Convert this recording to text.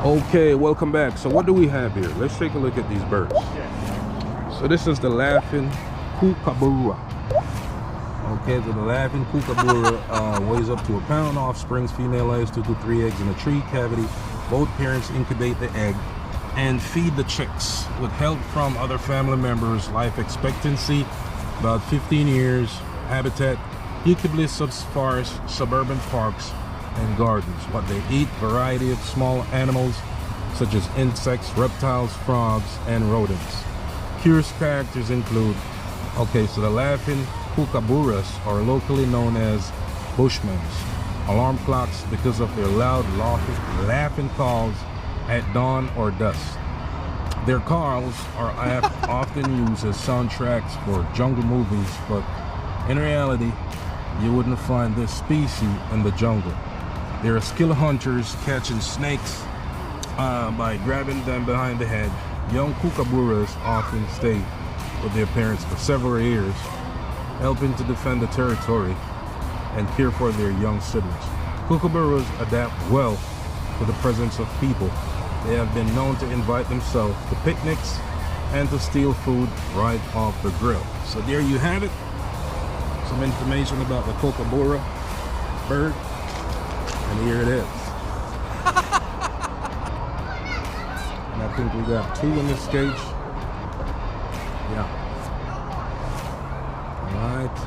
Okay, welcome back. So what do we have here? Let's take a look at these birds. So this is the laughing Kookaburra. Okay, so the laughing Kookaburra weighs up to a pound. Offspring's female lays 2 to 3 eggs in a tree cavity. Both parents incubate the egg and feed the chicks with help from other family members. Life expectancy about 15 years. Habitat equally sparse suburban parks and gardens. What they eat: variety of small animals such as insects, reptiles, frogs, and rodents. Curious characters include, okay, so the laughing Kookaburras are locally known as bushmans, alarm clocks because of their loud laughing calls at dawn or dusk. Their calls are often used as soundtracks for jungle movies, but in reality, you wouldn't find this species in the jungle. They are skilled hunters, catching snakes by grabbing them behind the head. Young Kookaburras often stay with their parents for several years, helping to defend the territory and care for their young siblings. Kookaburras adapt well to the presence of people. They have been known to invite themselves to picnics and to steal food right off the grill. So there you have it. Some information about the Kookaburra bird. And here it is. And I think we got 2 in this cage. Yeah. All right.